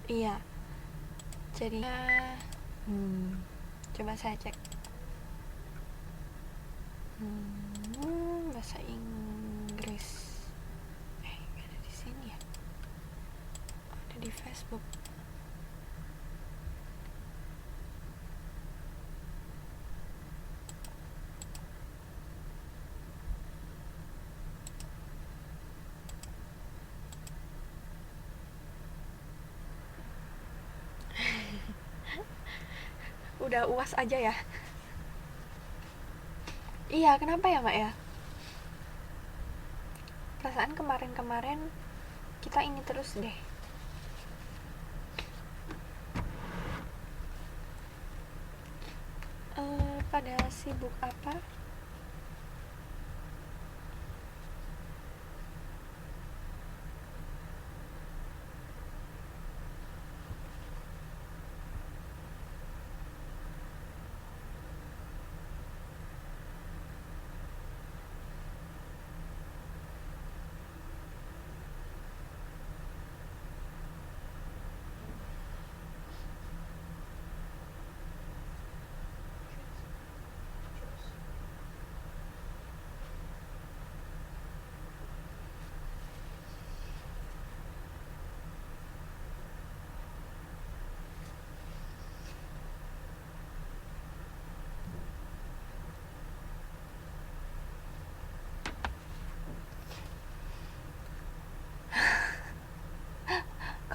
Iya, jadinya coba saya cek. Bahasa Inggris. Gak ada di sini ya. Ada di Facebook. Udah UAS aja ya. Iya, kenapa ya, Mbak ya? Perasaan kemarin-kemarin kita ini terus deh. Pada sibuk apa?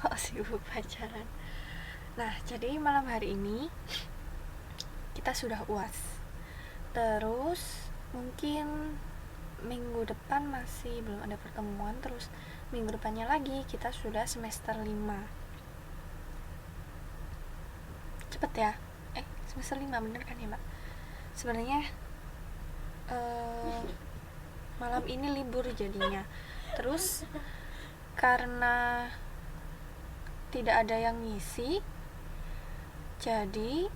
Kok sibuk pacaran? Nah, jadi malam hari ini kita sudah UAS. Terus mungkin minggu depan masih belum ada pertemuan. Terus minggu depannya lagi kita sudah semester 5. Cepet ya? Semester 5 bener kan ya, Mbak? Sebenarnya malam ini libur jadinya. Terus karena tidak ada yang ngisi, jadi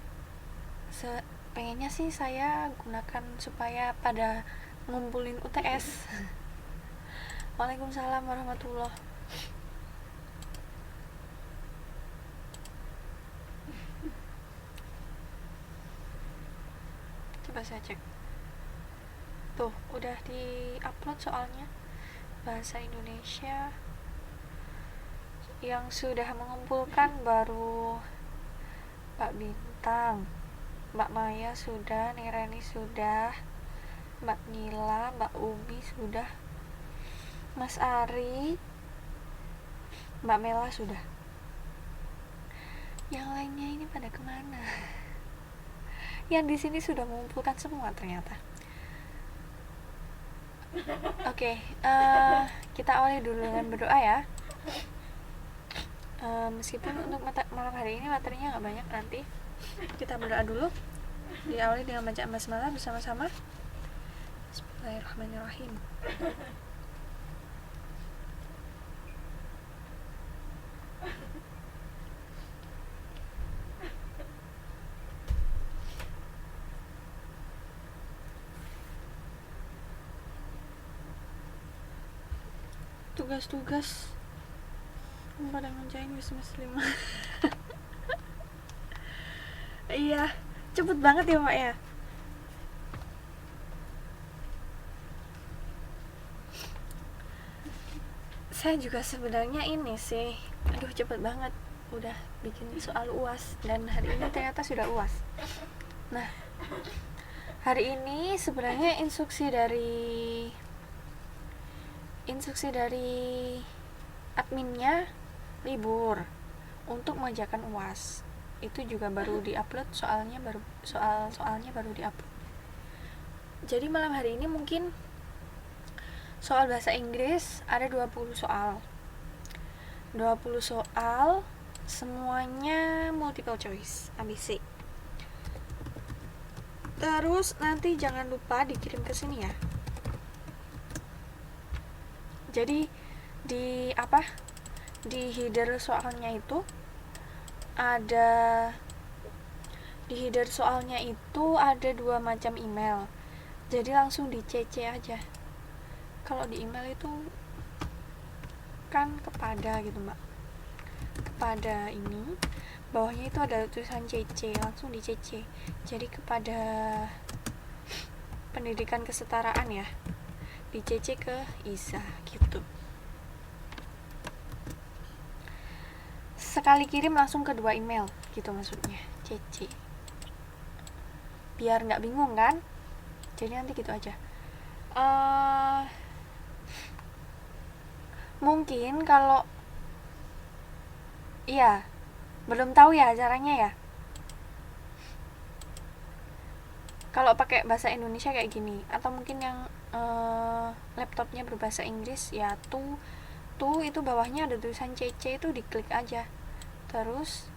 pengennya sih saya gunakan supaya pada ngumpulin UTS. Waalaikumsalam warahmatullahi. Coba saya cek. Tuh, udah di-upload soalnya. Bahasa Indonesia yang sudah mengumpulkan baru Mbak Bintang, Mbak Maya sudah, Nirani sudah, Mbak Nila, Mbak Ubi sudah, Mas Ari, Mbak Mela sudah. Yang lainnya ini pada kemana? Yang di sini sudah mengumpulkan semua ternyata. Oke, kita awali dulu dengan berdoa ya. Meskipun untuk malam hari ini materinya nggak banyak, nanti kita berdoa dulu. Diawali dengan bacaan basmalah bersama-sama. Bismillahirrahmanirrahim. Tugas-tugas pada ngerjain di semester 5. Iya, cepet banget ya, Mbak ya. Saya juga sebenarnya ini sih, aduh cepet banget udah bikin soal UAS, dan hari ini ternyata sudah UAS. Nah, hari ini sebenarnya instruksi dari adminnya libur untuk mengerjakan UAS. Itu juga baru diupload soalnya baru diupload. Jadi malam hari ini mungkin soal bahasa Inggris ada 20 soal. 20 soal semuanya multiple choice ABC. Terus nanti jangan lupa dikirim ke sini ya. Jadi di header soalnya itu ada dua macam email. Jadi langsung di CC aja. Kalau di email itu kan kepada gitu, Mbak. kepada ini, bawahnya itu ada tulisan CC, langsung di CC. Jadi kepada pendidikan kesetaraan ya, di CC ke Isa gitu. Sekali kirim langsung ke 2 email gitu maksudnya, CC. Biar nggak bingung kan? Jadi nanti gitu aja. Mungkin kalau iya, belum tahu ya caranya ya. Kalau pakai bahasa Indonesia kayak gini, atau mungkin yang laptopnya berbahasa Inggris ya tuh itu bawahnya ada tulisan CC, itu diklik aja. Terus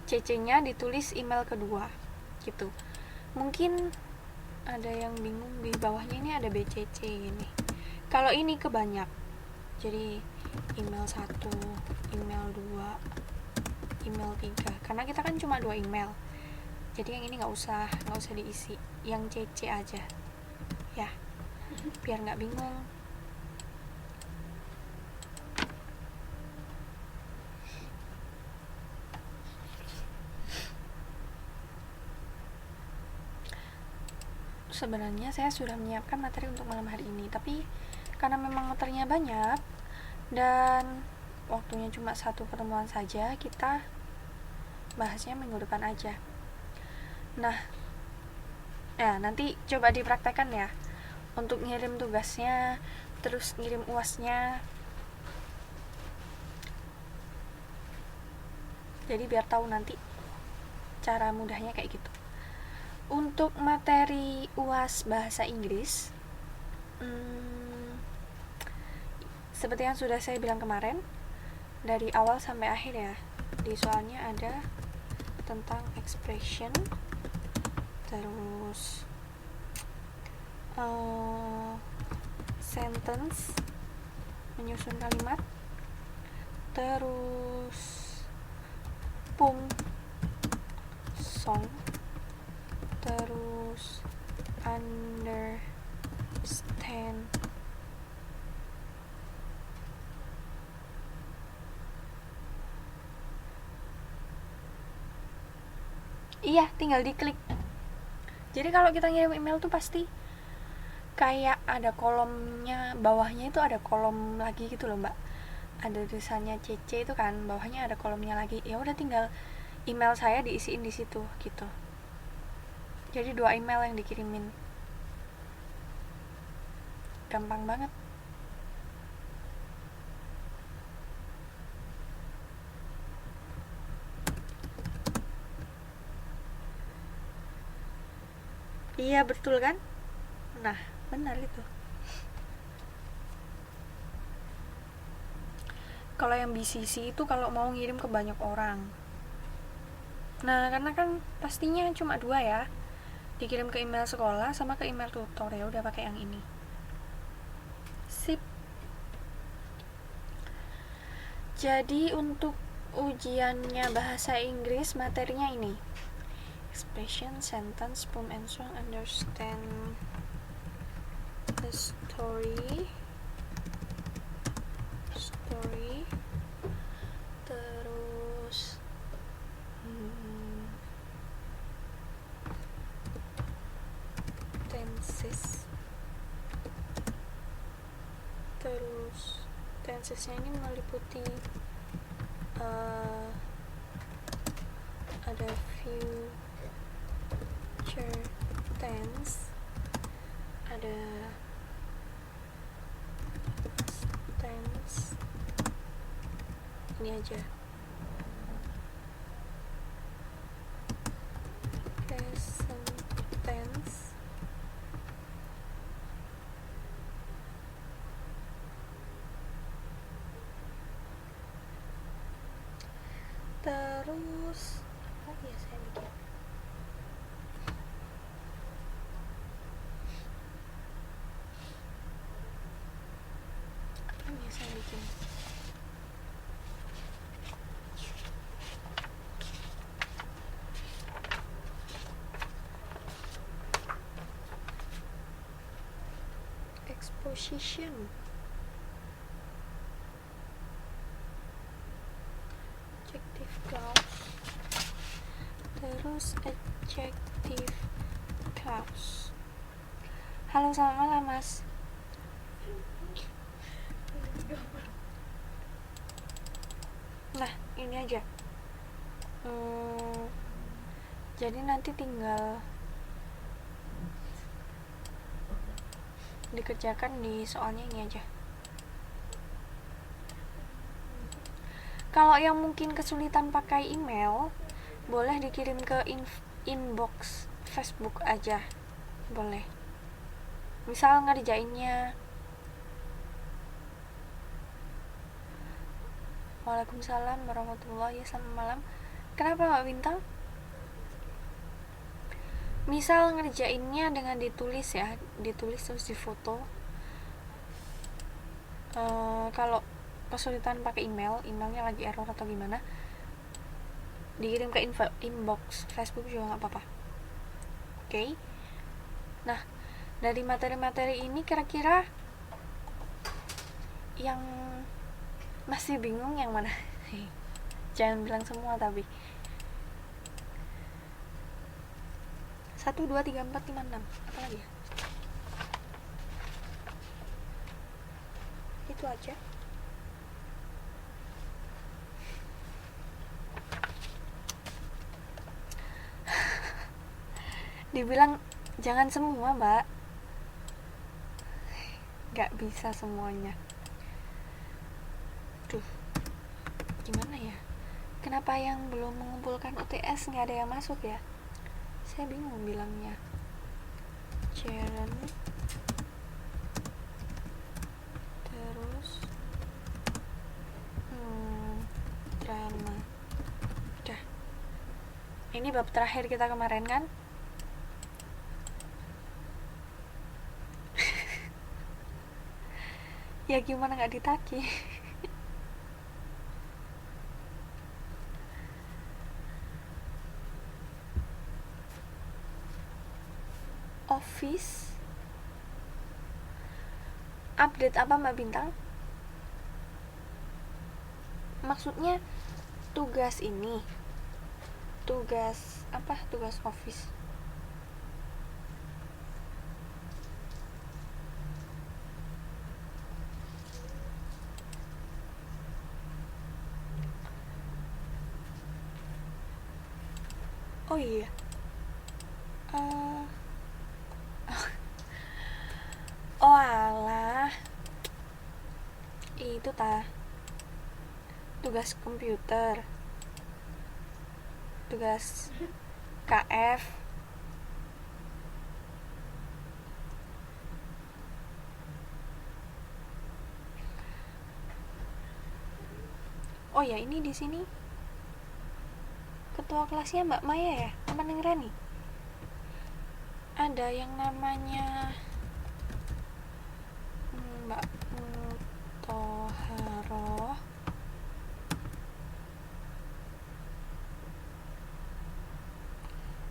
CC-nya ditulis email kedua gitu. Mungkin ada yang bingung, di bawahnya ini ada BCC ini. Kalau ini kebanyak, jadi email 1, email 2, email 3, karena kita kan cuma 2 email, jadi yang ini nggak usah diisi, yang CC aja ya, biar nggak bingung. Sebenarnya saya sudah menyiapkan materi untuk malam hari ini, tapi karena memang materinya banyak dan waktunya cuma 1 pertemuan saja, kita bahasnya minggu depan aja. Nah, nanti coba dipraktekkan ya, untuk ngirim tugasnya, terus ngirim UASnya. Jadi biar tahu nanti cara mudahnya kayak gitu. Untuk materi UAS bahasa Inggris, seperti yang sudah saya bilang kemarin, dari awal sampai akhir ya, di soalnya ada tentang expression, terus sentence, menyusun kalimat, terus poem, song, terus understand, iya tinggal diklik. Jadi kalau kita ngirim email tuh pasti kayak ada kolomnya, bawahnya itu ada kolom lagi gitu loh mbak, ada tulisannya CC itu kan, bawahnya ada kolomnya lagi. Ya udah tinggal email saya diisiin di situ gitu. Jadi 2 email yang dikirimin, gampang banget. Iya betul kan? Nah benar itu. Kalau yang BCC itu kalau mau ngirim ke banyak orang. Nah karena kan pastinya cuma 2 ya, dikirim ke email sekolah sama ke email tutor, ya udah pakai yang ini. Sip. Jadi untuk ujiannya bahasa Inggris materinya ini: expression, sentence, poem and song, understand the story, terus tenses. Terus tensesnya ini meliputi ada future tense, ada tense, ini aja present tense, terus apa ya saya bikin, exposition, clause, terus adjective clause. Halo, selamat malam Mas. Nah, ini aja. Jadi nanti tinggal dikerjakan di soalnya ini aja. Kalau yang mungkin kesulitan pakai email, boleh dikirim ke inbox Facebook aja, boleh. Misal ngerjainnya Waalaikumsalam warahmatullahi wabarakatuh. Selamat malam. Kenapa Mbak Bintang? Misal ngerjainnya dengan ditulis ya, ditulis terus difoto. Kalau kesulitan pakai emailnya lagi error atau gimana, dikirim ke inbox Facebook juga nggak apa-apa. Oke. Nah, dari materi-materi ini kira-kira yang masih bingung yang mana? Jangan bilang semua tapi 1, 2, 3, 4, 5, 6 apa lagi ya? Itu aja. Dibilang jangan semua Mbak, gak bisa semuanya. Duh, gimana ya? Kenapa yang belum mengumpulkan UTS gak ada yang masuk ya? Saya bingung bilangnya. Sharon, terus drama. Udah, ini bab terakhir kita kemarin kan? Ya gimana gak ditagi? Office update apa Mbak Bintang? Maksudnya tugas ini, tugas apa? Tugas office. Oh iya. Oh alah, itu tugas komputer, tugas KF. Oh ya, ini di sini ketua kelasnya Mbak Maya ya, apa Neng Rani? Ada yang namanya Mbak Toharoh,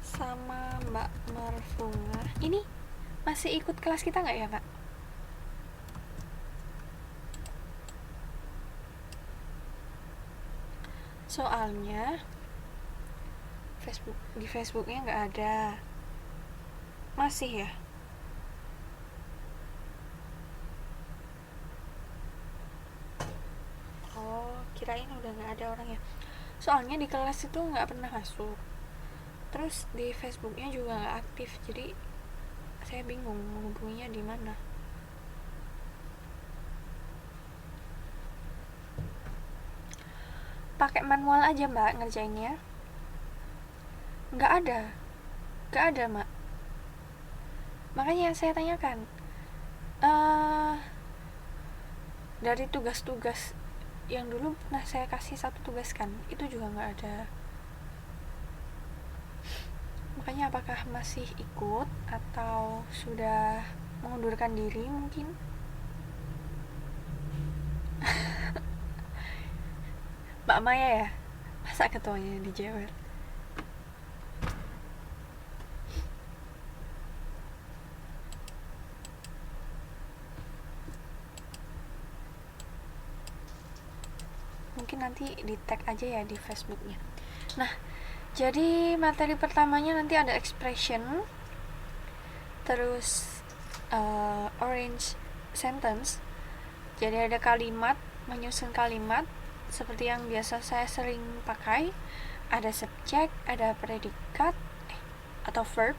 sama Mbak Marfunga. Ini masih ikut kelas kita nggak ya Kak? Soalnya di Facebooknya nggak ada. Masih ya? Oh, kirain udah nggak ada orangnya. Soalnya di kelas itu nggak pernah masuk. Terus di Facebooknya juga nggak aktif, jadi saya bingung menghubunginya di mana. Pakai manual aja Mbak ngerjainnya. Nggak ada Mbak. Makanya saya tanyakan, dari tugas-tugas yang dulu pernah saya kasih satu tugas kan, itu juga nggak ada. Makanya apakah masih ikut atau sudah mengundurkan diri mungkin? Mbak Maya ya? Masa ketuanya dijewer? mungkin nanti di tag aja ya di Facebooknya. Nah, jadi materi pertamanya nanti ada expression, terus orange sentence. Jadi ada kalimat, menyusun kalimat seperti yang biasa saya sering pakai. Ada subjek, ada predikat atau verb,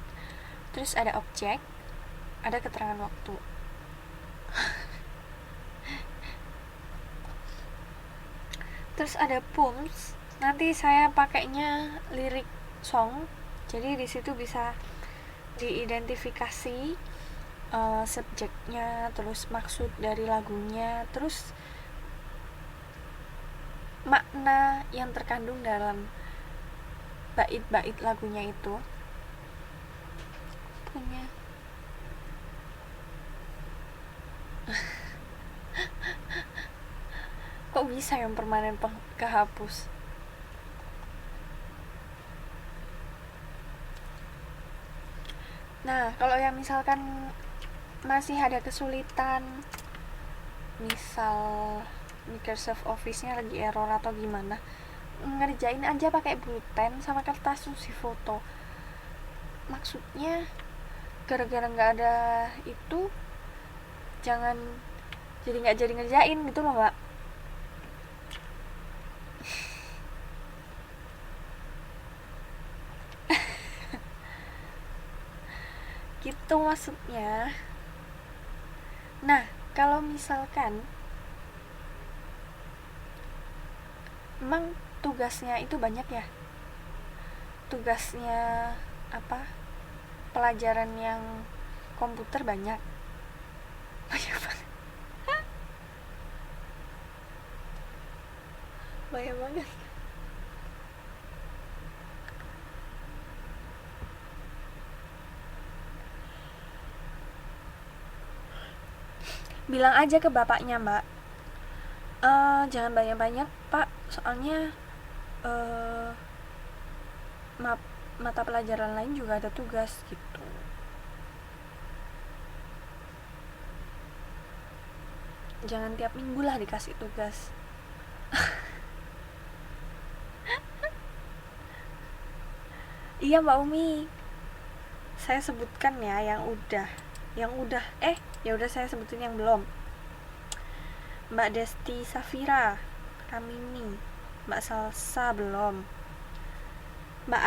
terus ada objek, ada keterangan waktu. Terus ada poems. Nanti saya pakainya lirik song. Jadi di situ bisa diidentifikasi subjeknya, terus maksud dari lagunya, terus makna yang terkandung dalam bait-bait lagunya itu. Punya kok bisa yang permanen kehapus? Nah, kalau yang misalkan masih ada kesulitan, misal Microsoft Office-nya lagi error atau gimana, ngerjain aja pakai pulpen sama kertas susi foto. Maksudnya gara-gara nggak ada itu, jangan nggak jadi ngerjain gitu loh, Mbak. Gitu maksudnya. Nah, kalau misalkan emang tugasnya itu banyak ya, tugasnya apa, pelajaran yang komputer banyak banget, banyak banget. Bilang aja ke bapaknya, Mbak, jangan banyak-banyak Pak, soalnya mata pelajaran lain juga ada tugas gitu. Jangan tiap minggu lah dikasih tugas. Iya Mbak Umi, saya sebutkan ya yang udah ya udah saya sebutin yang belum. Mbak Desti Safira, Kamini, Mbak Salsa belum. Mbak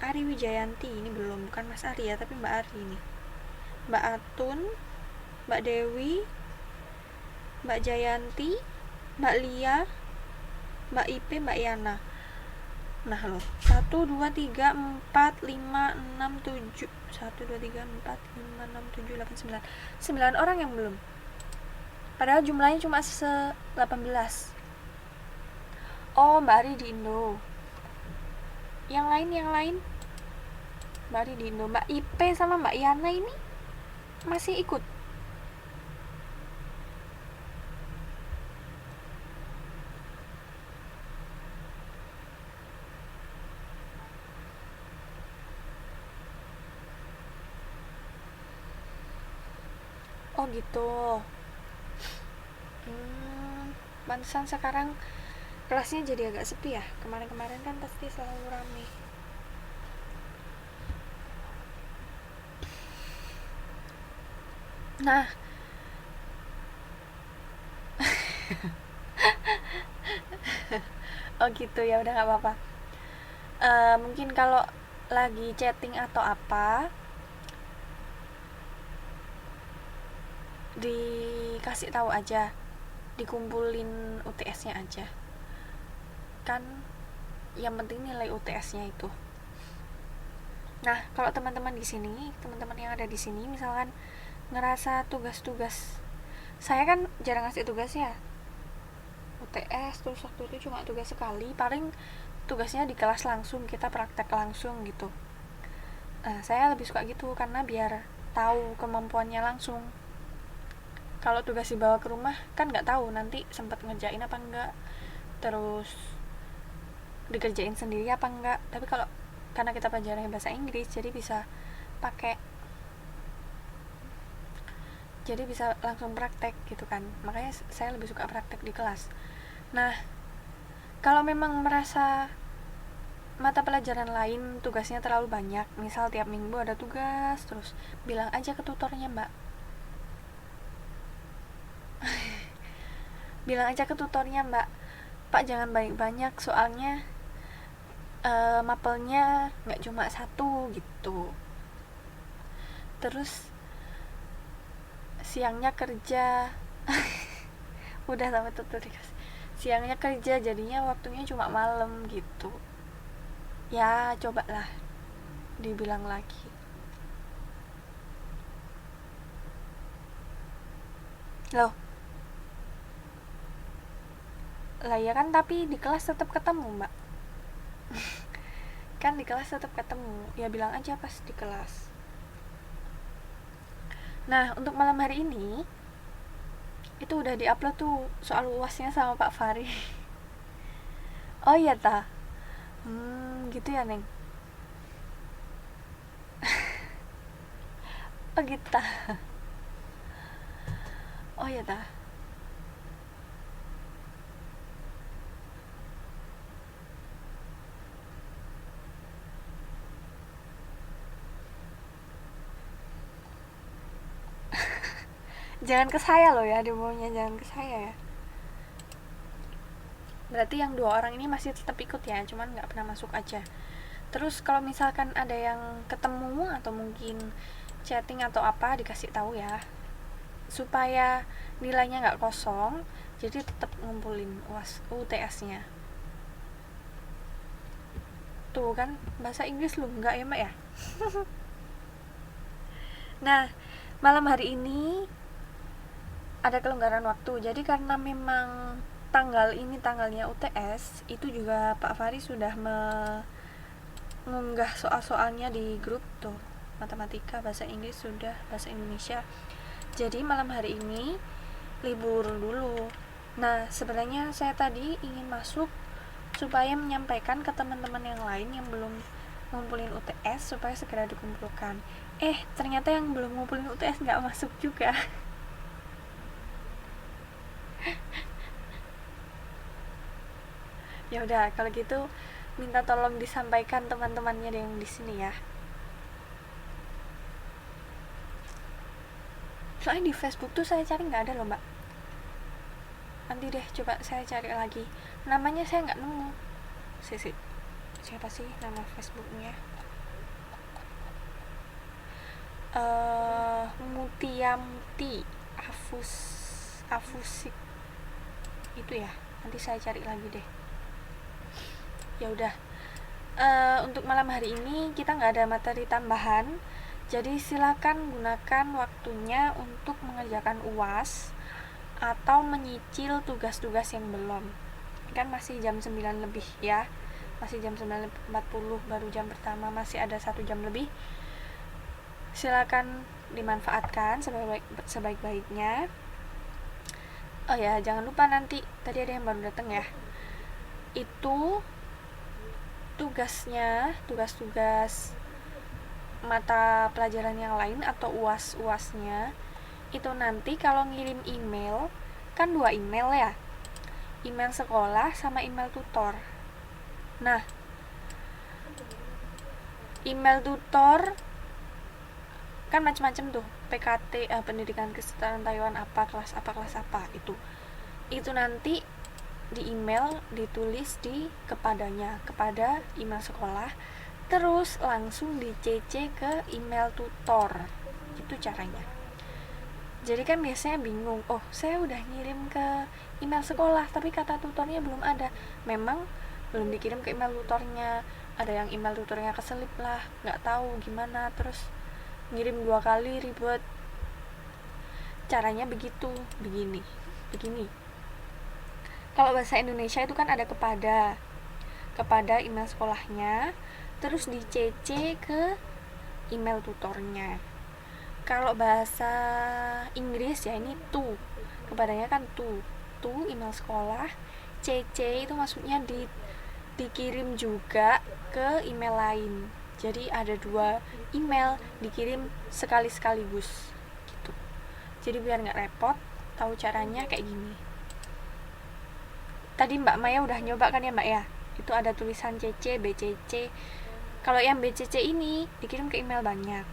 Ari Wijayanti ini belum, bukan Mas Ari ya, tapi Mbak Ari ini. Mbak Atun, Mbak Dewi, Mbak Jayanti, Mbak Lia, Mbak Ipe, Mbak Yana. Nah loh, 1, 2, 3, 4, 5, 6, 7 1, 2, 3, 4, 5, 6, 7, 8, 9 9 orang yang belum. Padahal jumlahnya cuma 18. Oh, Mbak Ari di Indo. Yang lain Mbak Ari di Indo. Mbak Ipe sama Mbak Yana ini masih ikut. Oh gitu. Pantesan sekarang kelasnya jadi agak sepi ya. Kemarin-kemarin kan pasti selalu rame. Nah, oh gitu, ya udah nggak apa-apa. Mungkin kalau lagi chatting atau apa, dikasih tahu aja, dikumpulin UTS-nya aja. Kan yang penting nilai UTS-nya itu. Nah, kalau teman-teman di sini, teman-teman yang ada di sini misalkan ngerasa tugas-tugas, saya kan jarang ngasih tugas ya. UTS terus waktu itu cuma tugas sekali, paling tugasnya di kelas langsung, kita praktek langsung gitu. Saya lebih suka gitu karena biar tahu kemampuannya langsung. Kalau tugas dibawa ke rumah kan nggak tahu nanti sempat ngerjain apa enggak, terus dikerjain sendiri apa enggak. Tapi kalau karena kita pelajaran bahasa Inggris, jadi bisa langsung praktek gitu kan. Makanya saya lebih suka praktek di kelas. Nah, Kalau memang merasa mata pelajaran lain tugasnya terlalu banyak, misal tiap minggu ada tugas terus, bilang aja ke tutornya, Mbak. Bilang aja ke tutornya, Mbak, Pak jangan banyak-banyak soalnya mapelnya nggak cuma satu gitu. Terus siangnya kerja. Udah sampai tutur dikasih siangnya kerja, jadinya waktunya cuma malam gitu. Ya cobalah dibilang lagi. Loh, lah ya kan, tapi di kelas tetap ketemu, Mbak. Kan di kelas tetap ketemu, ya bilang aja pas di kelas. Nah, untuk malam hari ini itu udah diupload tuh soal UASnya sama Pak Fari. Oh iya ta, gitu ya Neng. Oh gitu ta. Oh iya ta. Jangan ke saya loh ya, demonya jangan ke saya ya. Berarti yang 2 orang ini masih tetap ikut ya, cuman nggak pernah masuk aja. Terus kalau misalkan ada yang ketemu atau mungkin chatting atau apa, dikasih tahu ya, supaya nilainya nggak kosong, jadi tetap ngumpulin UTS-nya. Tuh kan bahasa Inggris lu nggak ya, Mbak ya? Nah, malam hari ini ada kelonggaran waktu, jadi karena memang tanggal ini tanggalnya UTS, itu juga Pak Fari sudah mengunggah soal-soalnya di grup tuh, matematika, bahasa Inggris sudah, bahasa Indonesia. Jadi malam hari ini libur dulu. Nah, sebenarnya saya tadi ingin masuk supaya menyampaikan ke teman-teman yang lain yang belum ngumpulin UTS supaya segera dikumpulkan. Ternyata yang belum ngumpulin UTS nggak masuk juga. Ya udah, kalau gitu minta tolong disampaikan teman-temannya yang di sini ya. Soalnya di Facebook tuh saya cari nggak ada loh, Mbak. Nanti deh coba saya cari lagi. Namanya saya nggak nemu. Siapa sih nama Facebooknya? Muti Afusik itu ya. Nanti saya cari lagi deh. Ya udah. Untuk malam hari ini kita nggak ada materi tambahan, jadi silakan gunakan waktunya untuk mengerjakan UAS atau menyicil tugas-tugas yang belum. Kan masih jam 9 lebih ya, masih jam 9.40, baru jam pertama, masih ada 1 jam lebih. Silakan dimanfaatkan sebaik-baiknya. Oh ya, jangan lupa nanti, tadi ada yang baru datang ya, itu tugas mata pelajaran yang lain atau UAS-UASnya itu nanti kalau ngirim email, kan 2 email ya, email sekolah sama email tutor. Nah, email tutor kan macam-macam tuh, PKT, pendidikan kesetaraan Taiwan apa, kelas apa itu nanti di email ditulis kepada email sekolah, terus langsung di CC ke email tutor. Itu caranya. Jadi kan biasanya bingung, saya udah ngirim ke email sekolah tapi kata tutornya belum ada. Memang belum dikirim ke email tutornya, ada yang email tutornya keselip lah, nggak tahu gimana, terus ngirim 2 kali, ribet. Caranya begini. Kalau bahasa Indonesia itu kan ada kepada email sekolahnya, terus di CC ke email tutornya. Kalau bahasa Inggris ya ini kepadanya kan email sekolah, CC itu maksudnya dikirim juga ke email lain. Jadi ada 2 email dikirim sekaligus gitu. Jadi biar nggak repot, tahu caranya kayak gini. tadi Mbak Maya udah nyoba kan ya Mbak ya, itu ada tulisan CC, BCC. Kalau yang BCC ini dikirim ke email banyak.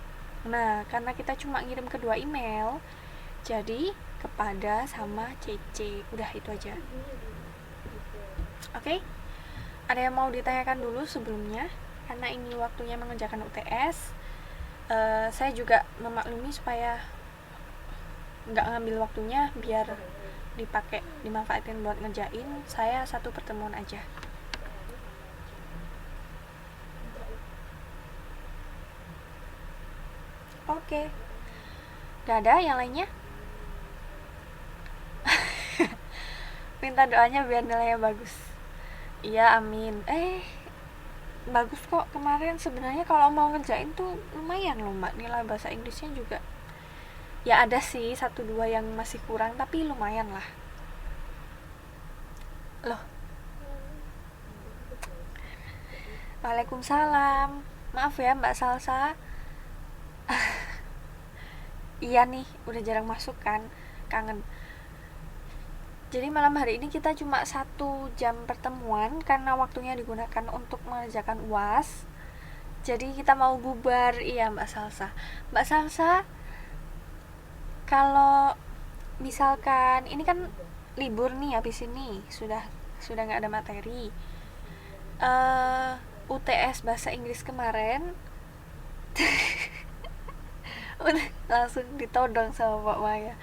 Nah, karena kita cuma ngirim ke 2 email, jadi kepada sama CC. Udah itu aja. Oke? Ada yang mau ditanyakan dulu sebelumnya? Karena ini waktunya mengerjakan UTS. Saya juga memaklumi supaya nggak ngambil waktunya, biar dimanfaatin buat ngerjain. Saya 1 pertemuan aja. Oke. Gak ada yang lainnya? Minta doanya biar nilainya bagus. Iya, amin. Bagus kok kemarin. Sebenarnya kalau mau ngerjain tuh lumayan loh Mbak, nilai bahasa Inggrisnya juga. Ya ada sih 1-2 yang masih kurang, tapi lumayan lah. Loh. Waalaikumsalam. Maaf ya Mbak Salsa. Iya nih, udah jarang masuk kan. Kangen. Jadi malam hari ini kita cuma 1 jam pertemuan karena waktunya digunakan untuk mengerjakan UAS. Jadi kita mau bubar. Iya Mbak Salsa. Mbak Salsa, kalau misalkan ini kan libur nih habis ini, sudah nggak ada materi. UTS bahasa Inggris kemarin langsung ditodong sama Pak Maya.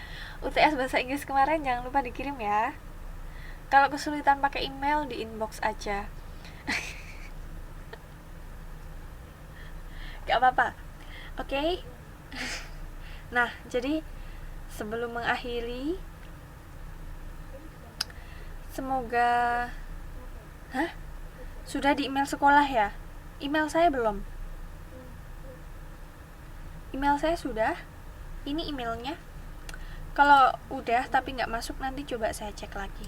UTS bahasa Inggris kemarin jangan lupa dikirim ya. Kalau kesulitan pakai email, di inbox aja. Gak apa-apa. Oke? Nah, jadi sebelum mengakhiri, semoga sudah di email sekolah ya? Email saya belum. Email saya sudah. Ini emailnya. Kalau udah tapi nggak masuk, nanti coba saya cek lagi.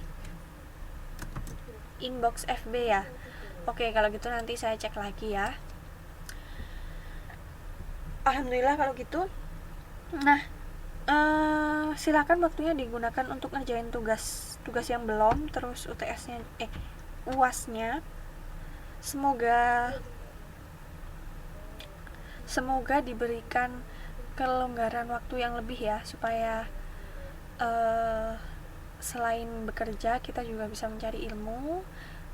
Inbox FB ya. Oke, kalau gitu nanti saya cek lagi ya. Alhamdulillah kalau gitu. Nah, silakan waktunya digunakan untuk ngerjain tugas yang belum, terus UTS-nya UAS-nya. Semoga diberikan kelonggaran waktu yang lebih ya, supaya selain bekerja kita juga bisa mencari ilmu,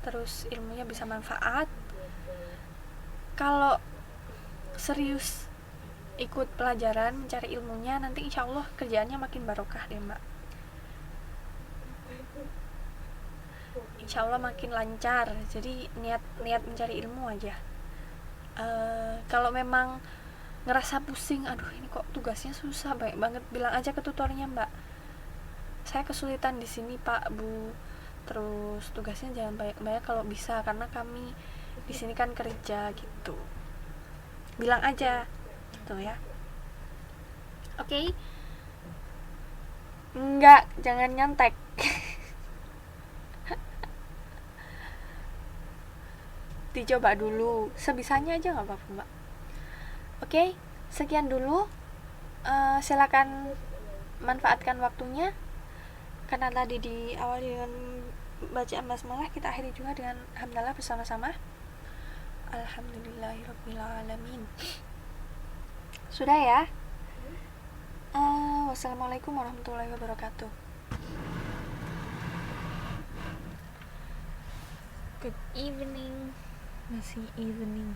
terus ilmunya bisa manfaat. Kalau serius ikut pelajaran mencari ilmunya, nanti insya Allah kerjaannya makin barokah deh Mbak. Insya Allah makin lancar. Jadi niat mencari ilmu aja. Kalau memang ngerasa pusing, aduh ini kok tugasnya susah, banyak banget, bilang aja ke tutornya, Mbak, saya kesulitan di sini Pak Bu, terus tugasnya jangan banyak-banyak kalau bisa, karena kami di sini kan kerja gitu. Bilang aja gitu ya. Oke? Enggak, jangan nyontek. Dicoba dulu, sebisanya aja nggak apa-apa Mbak. Oke, sekian dulu. Silakan manfaatkan waktunya. Karena tadi diawali dengan bacaan basmalah, kita akhiri juga dengan hamdalah bersama-sama. Alhamdulillahirrabbilalamin. Sudah ya? Wassalamualaikum warahmatullahi wabarakatuh. Good evening. Masih evening.